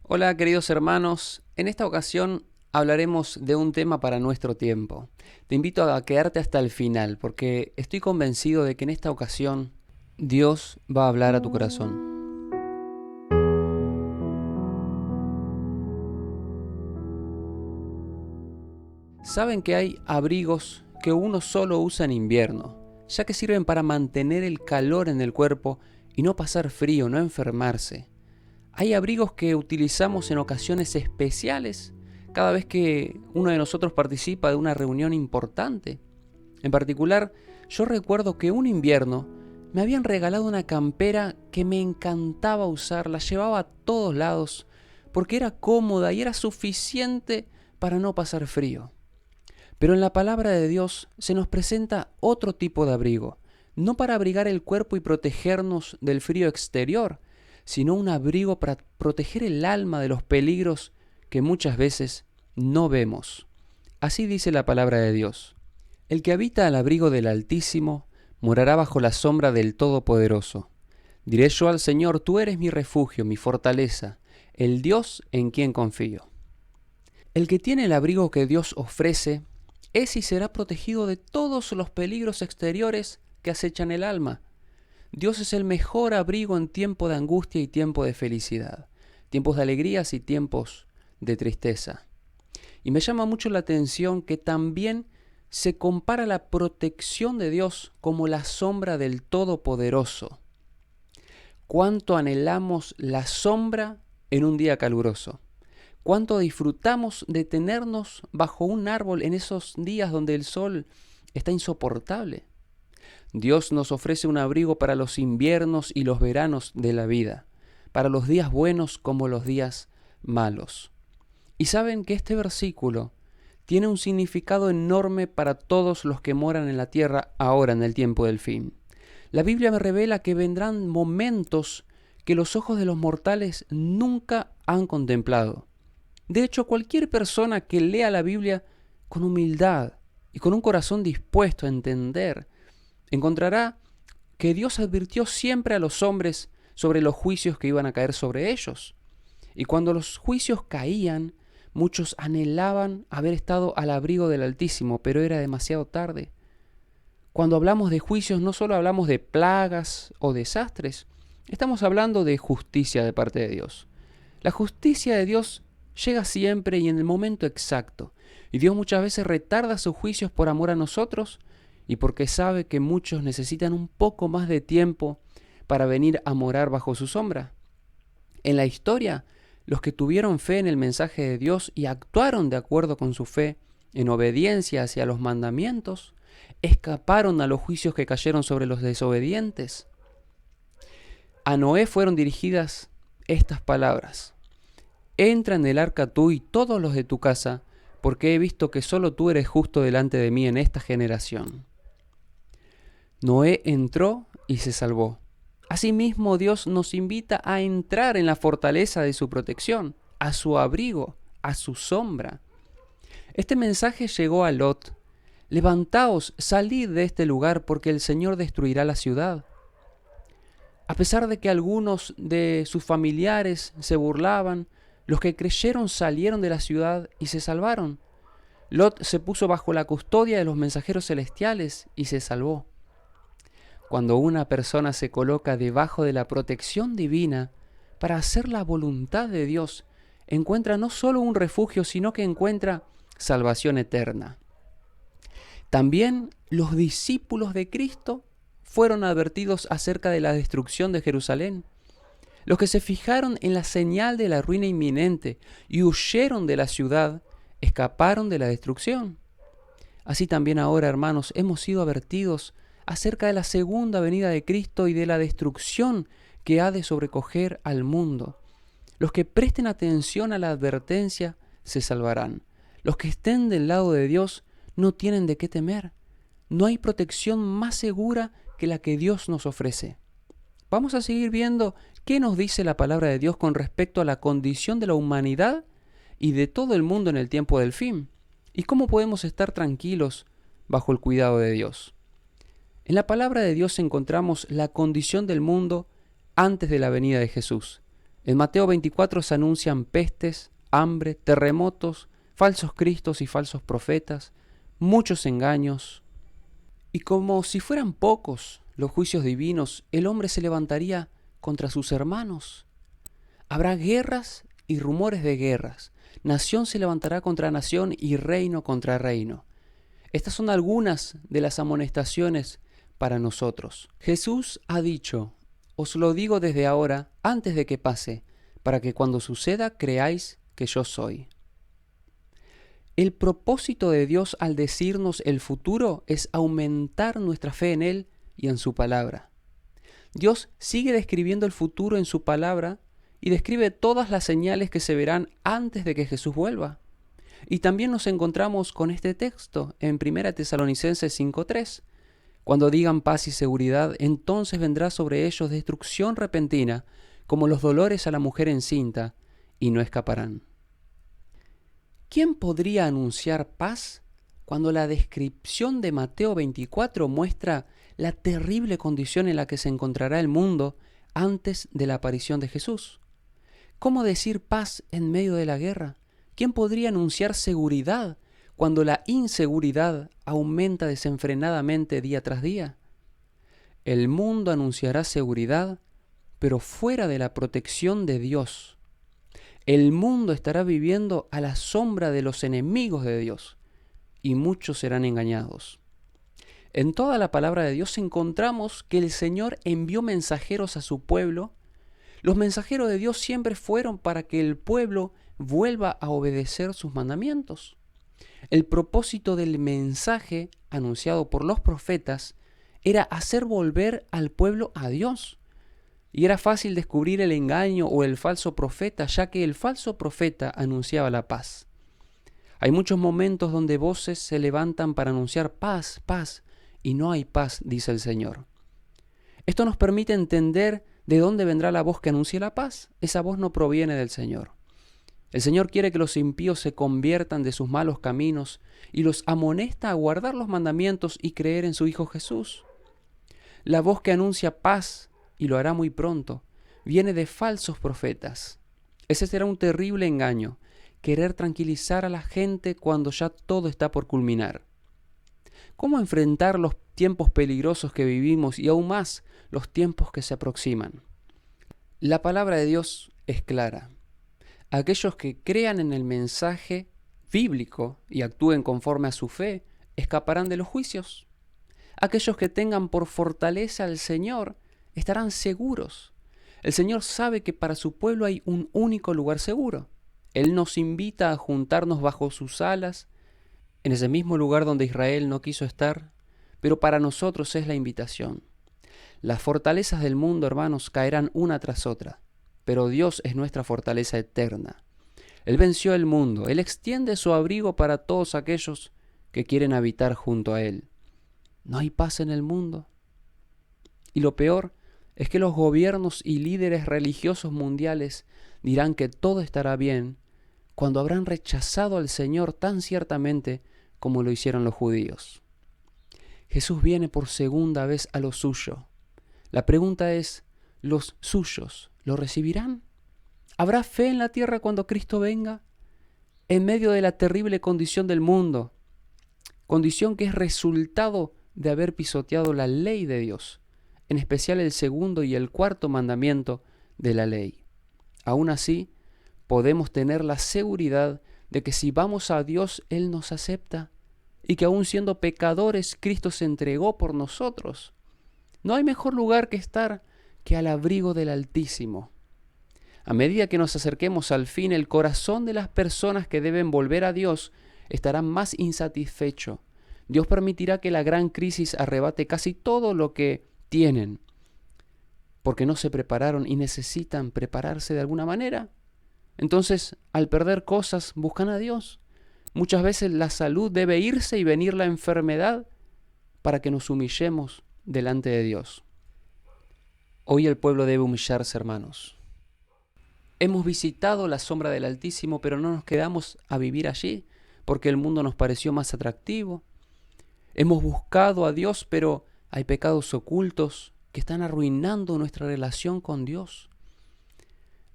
Hola queridos hermanos, en esta ocasión hablaremos de un tema para nuestro tiempo. Te invito a quedarte hasta el final porque estoy convencido de que en esta ocasión Dios va a hablar a tu corazón. Saben que hay abrigos que uno solo usa en invierno, ya que sirven para mantener el calor en el cuerpo y no pasar frío, no enfermarse. Hay abrigos que utilizamos en ocasiones especiales cada vez que uno de nosotros participa de una reunión importante. En particular, yo recuerdo que un invierno me habían regalado una campera que me encantaba usar, la llevaba a todos lados porque era cómoda y era suficiente para no pasar frío. Pero en la palabra de Dios se nos presenta otro tipo de abrigo, no para abrigar el cuerpo y protegernos del frío exterior, sino un abrigo para proteger el alma de los peligros que muchas veces no vemos. Así dice la palabra de Dios. El que habita al abrigo del Altísimo morará bajo la sombra del Todopoderoso. Diré yo al Señor, tú eres mi refugio, mi fortaleza, el Dios en quien confío. El que tiene el abrigo que Dios ofrece es y será protegido de todos los peligros exteriores que acechan el alma. Dios es el mejor abrigo en tiempo de angustia y tiempo de felicidad, tiempos de alegrías y tiempos de tristeza. Y me llama mucho la atención que también se compara la protección de Dios como la sombra del Todopoderoso. Cuánto anhelamos la sombra en un día caluroso. Cuánto disfrutamos de tenernos bajo un árbol en esos días donde el sol está insoportable. Dios nos ofrece un abrigo para los inviernos y los veranos de la vida, para los días buenos como los días malos. Y saben que este versículo tiene un significado enorme para todos los que moran en la tierra ahora en el tiempo del fin. La Biblia me revela que vendrán momentos que los ojos de los mortales nunca han contemplado. De hecho, cualquier persona que lea la Biblia con humildad y con un corazón dispuesto a entender, encontrará que Dios advirtió siempre a los hombres sobre los juicios que iban a caer sobre ellos. Y cuando los juicios caían, muchos anhelaban haber estado al abrigo del Altísimo, pero era demasiado tarde. Cuando hablamos de juicios, no solo hablamos de plagas o desastres, estamos hablando de justicia de parte de Dios. La justicia de Dios llega siempre y en el momento exacto, y Dios muchas veces retarda sus juicios por amor a nosotros y porque sabe que muchos necesitan un poco más de tiempo para venir a morar bajo su sombra. En la historia, los que tuvieron fe en el mensaje de Dios y actuaron de acuerdo con su fe, en obediencia hacia los mandamientos, escaparon a los juicios que cayeron sobre los desobedientes. A Noé fueron dirigidas estas palabras: entra en el arca tú y todos los de tu casa, porque he visto que solo tú eres justo delante de mí en esta generación. Noé entró y se salvó. Asimismo, Dios nos invita a entrar en la fortaleza de su protección, a su abrigo, a su sombra. Este mensaje llegó a Lot: levantaos, salid de este lugar, porque el Señor destruirá la ciudad. A pesar de que algunos de sus familiares se burlaban, los que creyeron salieron de la ciudad y se salvaron. Lot se puso bajo la custodia de los mensajeros celestiales y se salvó. Cuando una persona se coloca debajo de la protección divina para hacer la voluntad de Dios, encuentra no solo un refugio, sino que encuentra salvación eterna. También los discípulos de Cristo fueron advertidos acerca de la destrucción de Jerusalén. Los que se fijaron en la señal de la ruina inminente y huyeron de la ciudad, escaparon de la destrucción. Así también ahora, hermanos, hemos sido advertidos acerca de la segunda venida de Cristo y de la destrucción que ha de sobrecoger al mundo. Los que presten atención a la advertencia se salvarán. Los que estén del lado de Dios no tienen de qué temer. No hay protección más segura que la que Dios nos ofrece. Vamos a seguir viendo qué nos dice la palabra de Dios con respecto a la condición de la humanidad y de todo el mundo en el tiempo del fin, y cómo podemos estar tranquilos bajo el cuidado de Dios. En la palabra de Dios encontramos la condición del mundo antes de la venida de Jesús. En Mateo 24 se anuncian pestes, hambre, terremotos, falsos cristos y falsos profetas, muchos engaños. Y como si fueran pocos los juicios divinos, el hombre se levantaría contra sus hermanos. Habrá guerras y rumores de guerras. Nación se levantará contra nación y reino contra reino. Estas son algunas de las amonestaciones para nosotros. Jesús ha dicho: os lo digo desde ahora, antes de que pase, para que cuando suceda creáis que yo soy. El propósito de Dios al decirnos el futuro es aumentar nuestra fe en Él y en su palabra. Dios sigue describiendo el futuro en su palabra y describe todas las señales que se verán antes de que Jesús vuelva. Y también nos encontramos con este texto en 1 Tesalonicenses 5:3. Cuando digan paz y seguridad, entonces vendrá sobre ellos destrucción repentina, como los dolores a la mujer encinta, y no escaparán. ¿Quién podría anunciar paz cuando la descripción de Mateo 24 muestra la terrible condición en la que se encontrará el mundo antes de la aparición de Jesús? ¿Cómo decir paz en medio de la guerra? ¿Quién podría anunciar seguridad cuando la inseguridad aumenta desenfrenadamente día tras día? El mundo anunciará seguridad, pero fuera de la protección de Dios. El mundo estará viviendo a la sombra de los enemigos de Dios, y muchos serán engañados. En toda la palabra de Dios encontramos que el Señor envió mensajeros a su pueblo. Los mensajeros de Dios siempre fueron para que el pueblo vuelva a obedecer sus mandamientos. El propósito del mensaje anunciado por los profetas era hacer volver al pueblo a Dios. Y era fácil descubrir el engaño o el falso profeta, ya que el falso profeta anunciaba la paz. Hay muchos momentos donde voces se levantan para anunciar paz, paz, y no hay paz, dice el Señor. Esto nos permite entender de dónde vendrá la voz que anuncie la paz. Esa voz no proviene del Señor. El Señor quiere que los impíos se conviertan de sus malos caminos y los amonesta a guardar los mandamientos y creer en su Hijo Jesús. La voz que anuncia paz, y lo hará muy pronto, viene de falsos profetas. Ese será un terrible engaño, querer tranquilizar a la gente cuando ya todo está por culminar. ¿Cómo enfrentar los tiempos peligrosos que vivimos y aún más los tiempos que se aproximan? La palabra de Dios es clara. Aquellos que crean en el mensaje bíblico y actúen conforme a su fe, escaparán de los juicios. Aquellos que tengan por fortaleza al Señor estarán seguros. El Señor sabe que para su pueblo hay un único lugar seguro. Él nos invita a juntarnos bajo sus alas, en ese mismo lugar donde Israel no quiso estar, pero para nosotros es la invitación. Las fortalezas del mundo, hermanos, caerán una tras otra, pero Dios es nuestra fortaleza eterna. Él venció el mundo, Él extiende su abrigo para todos aquellos que quieren habitar junto a Él. No hay paz en el mundo. Y lo peor es que los gobiernos y líderes religiosos mundiales dirán que todo estará bien cuando habrán rechazado al Señor tan ciertamente como lo hicieron los judíos. Jesús viene por segunda vez a lo suyo. La pregunta es, ¿los suyos lo recibirán? ¿Habrá fe en la tierra cuando Cristo venga? En medio de la terrible condición del mundo, condición que es resultado de haber pisoteado la ley de Dios, en especial el segundo y el cuarto mandamiento de la ley. Aún así, podemos tener la seguridad de que si vamos a Dios, Él nos acepta y que aún siendo pecadores, Cristo se entregó por nosotros. No hay mejor lugar que estar que al abrigo del Altísimo. A medida que nos acerquemos al fin, el corazón de las personas que deben volver a Dios estará más insatisfecho. Dios permitirá que la gran crisis arrebate casi todo lo que tienen, porque no se prepararon y necesitan prepararse de alguna manera. Entonces, al perder cosas, buscan a Dios. Muchas veces la salud debe irse y venir la enfermedad para que nos humillemos delante de Dios. Hoy el pueblo debe humillarse, hermanos. Hemos visitado la sombra del Altísimo, pero no nos quedamos a vivir allí porque el mundo nos pareció más atractivo. Hemos buscado a Dios, pero hay pecados ocultos que están arruinando nuestra relación con Dios.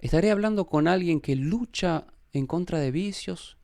¿Estaré hablando con alguien que lucha en contra de vicios?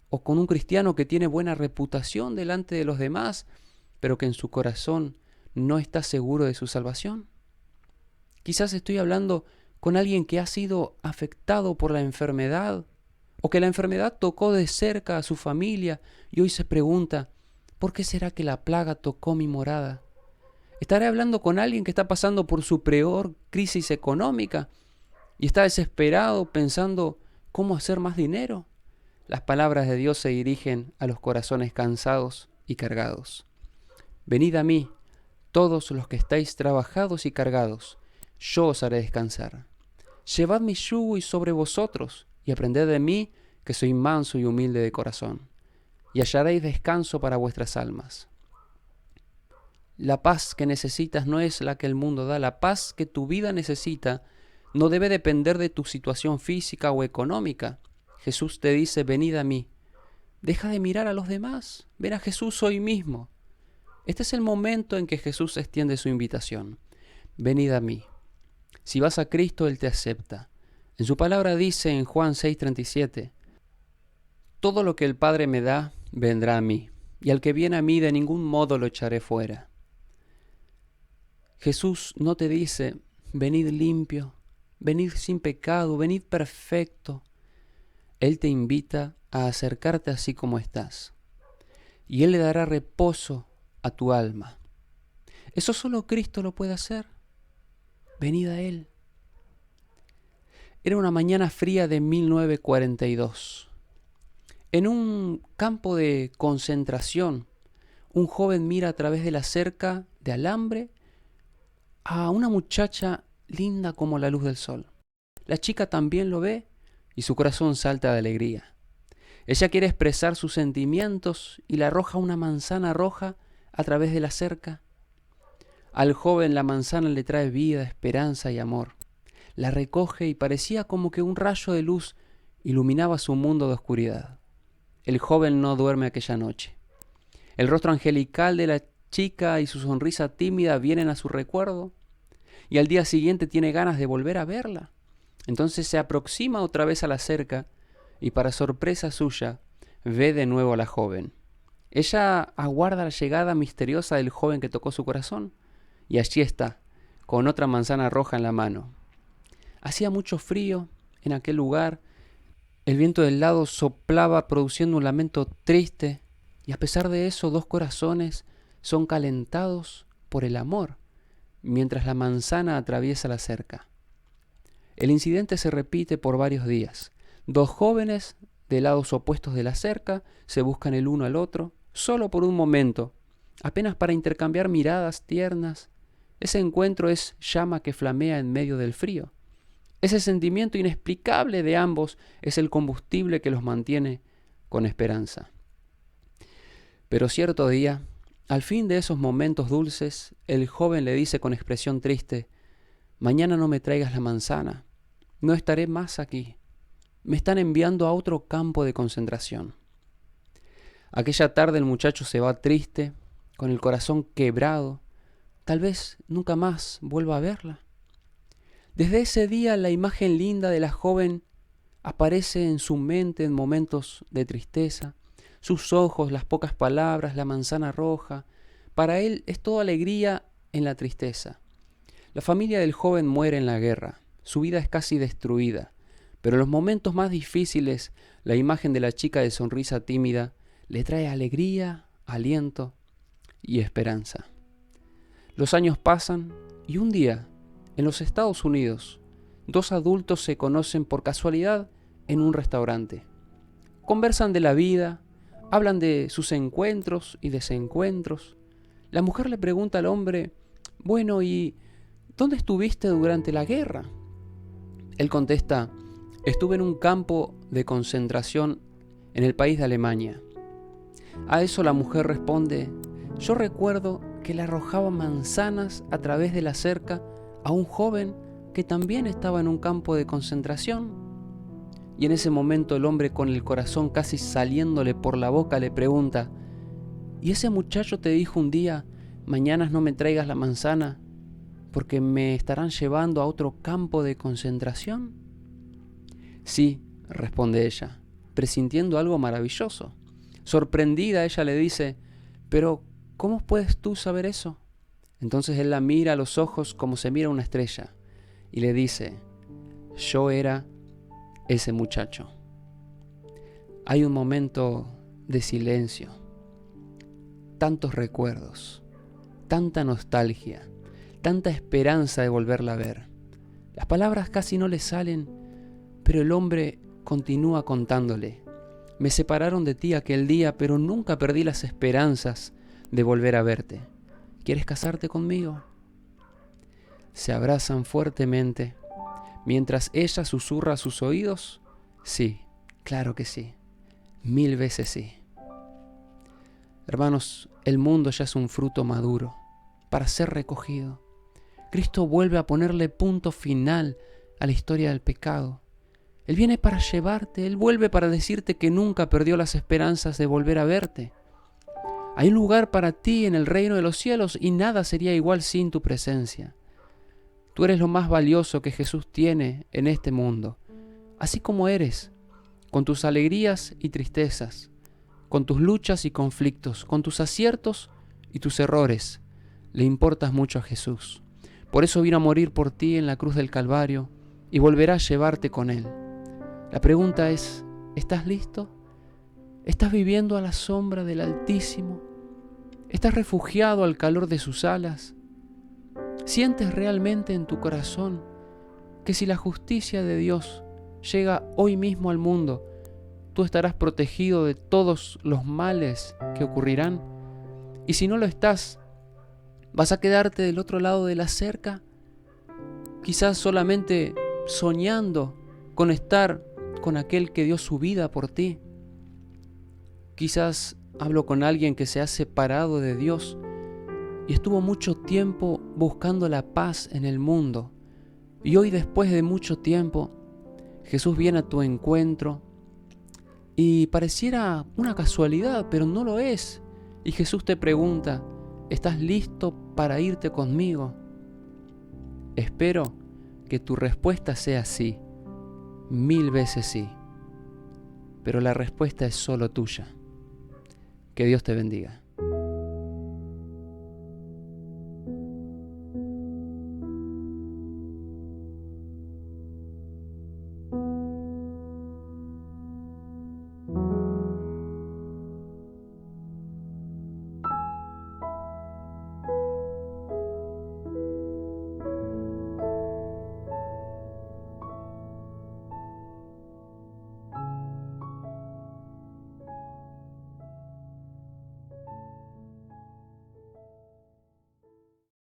¿O con un cristiano que tiene buena reputación delante de los demás, pero que en su corazón no está seguro de su salvación? Quizás estoy hablando con alguien que ha sido afectado por la enfermedad, o que la enfermedad tocó de cerca a su familia y hoy se pregunta, ¿por qué será que la plaga tocó mi morada? ¿Estaré hablando con alguien que está pasando por su peor crisis económica y está desesperado pensando cómo hacer más dinero? Las palabras de Dios se dirigen a los corazones cansados y cargados. Venid a mí, todos los que estáis trabajados y cargados, yo os haré descansar. Llevad mi yugo y sobre vosotros, y aprended de mí, que soy manso y humilde de corazón, y hallaréis descanso para vuestras almas. La paz que necesitas no es la que el mundo da. La paz que tu vida necesita no debe depender de tu situación física o económica. Jesús te dice, venid a mí. Deja de mirar a los demás. Ven a Jesús hoy mismo. Este es el momento en que Jesús extiende su invitación. Venid a mí. Si vas a Cristo, Él te acepta. En su palabra dice en Juan 6:37, todo lo que el Padre me da, vendrá a mí, y al que viene a mí de ningún modo lo echaré fuera. Jesús no te dice, venid limpio, venid sin pecado, venid perfecto. Él te invita a acercarte así como estás, y Él le dará reposo a tu alma. Eso solo Cristo lo puede hacer. Venid a Él. Era una mañana fría de 1942. En un campo de concentración, un joven mira a través de la cerca de alambre a una muchacha linda como la luz del sol. La chica también lo ve y su corazón salta de alegría. Ella quiere expresar sus sentimientos y le arroja una manzana roja a través de la cerca. Al joven la manzana le trae vida, esperanza y amor. La recoge y parecía como que un rayo de luz iluminaba su mundo de oscuridad. El joven no duerme aquella noche. El rostro angelical de la chica y su sonrisa tímida vienen a su recuerdo y al día siguiente tiene ganas de volver a verla. Entonces se aproxima otra vez a la cerca y para sorpresa suya ve de nuevo a la joven. Ella aguarda la llegada misteriosa del joven que tocó su corazón y allí está, con otra manzana roja en la mano. Hacía mucho frío en aquel lugar, el viento del lado soplaba produciendo un lamento triste y a pesar de eso 2 corazones son calentados por el amor mientras la manzana atraviesa la cerca. El incidente se repite por varios días. 2 jóvenes de lados opuestos de la cerca se buscan el uno al otro, solo por un momento, apenas para intercambiar miradas tiernas. Ese encuentro es llama que flamea en medio del frío. Ese sentimiento inexplicable de ambos es el combustible que los mantiene con esperanza. Pero cierto día, al fin de esos momentos dulces, el joven le dice con expresión triste, mañana no me traigas la manzana, no estaré más aquí, me están enviando a otro campo de concentración. Aquella tarde el muchacho se va triste, con el corazón quebrado, tal vez nunca más vuelva a verla. Desde ese día la imagen linda de la joven aparece en su mente en momentos de tristeza. Sus ojos, las pocas palabras, la manzana roja. Para él es toda alegría en la tristeza. La familia del joven muere en la guerra. Su vida es casi destruida. Pero en los momentos más difíciles, la imagen de la chica de sonrisa tímida le trae alegría, aliento y esperanza. Los años pasan y un día, en los Estados Unidos, 2 adultos se conocen por casualidad en un restaurante. Conversan de la vida, hablan de sus encuentros y desencuentros. La mujer le pregunta al hombre, bueno, ¿y dónde estuviste durante la guerra? Él contesta, estuve en un campo de concentración en el país de Alemania. A eso la mujer responde, yo recuerdo que le arrojaba manzanas a través de la cerca a un joven que también estaba en un campo de concentración. Y en ese momento el hombre, con el corazón casi saliéndole por la boca, le pregunta, ¿y ese muchacho te dijo un día, mañana no me traigas la manzana porque me estarán llevando a otro campo de concentración? Sí, responde ella, presintiendo algo maravilloso. Sorprendida, ella le dice, pero ¿cómo puedes tú saber eso? Entonces él la mira a los ojos como se mira una estrella y le dice, yo era ese muchacho. Hay un momento de silencio, tantos recuerdos, tanta nostalgia, tanta esperanza de volverla a ver. Las palabras casi no le salen, pero el hombre continúa contándole. Me separaron de ti aquel día, pero nunca perdí las esperanzas de volver a verte. ¿Quieres casarte conmigo? Se abrazan fuertemente, mientras ella susurra a sus oídos, sí, claro que sí, 1000 veces sí. Hermanos, el mundo ya es un fruto maduro para ser recogido. Cristo vuelve a ponerle punto final a la historia del pecado. Él viene para llevarte, Él vuelve para decirte que nunca perdió las esperanzas de volver a verte. Hay un lugar para ti en el reino de los cielos y nada sería igual sin tu presencia. Tú eres lo más valioso que Jesús tiene en este mundo, así como eres, con tus alegrías y tristezas, con tus luchas y conflictos, con tus aciertos y tus errores. Le importas mucho a Jesús. Por eso vino a morir por ti en la cruz del Calvario y volverá a llevarte con Él. La pregunta es, ¿estás listo? ¿Estás viviendo a la sombra del Altísimo? ¿Estás refugiado al calor de sus alas? ¿Sientes realmente en tu corazón que si la justicia de Dios llega hoy mismo al mundo, tú estarás protegido de todos los males que ocurrirán? Y si no lo estás, ¿vas a quedarte del otro lado de la cerca? Quizás solamente soñando con estar con aquel que dio su vida por ti. Quizás hablo con alguien que se ha separado de Dios y estuvo mucho tiempo buscando la paz en el mundo. Y hoy, después de mucho tiempo, Jesús viene a tu encuentro y pareciera una casualidad, pero no lo es. Y Jesús te pregunta, ¿estás listo para irte conmigo? Espero que tu respuesta sea sí, 1000 veces sí. Pero la respuesta es solo tuya. Que Dios te bendiga.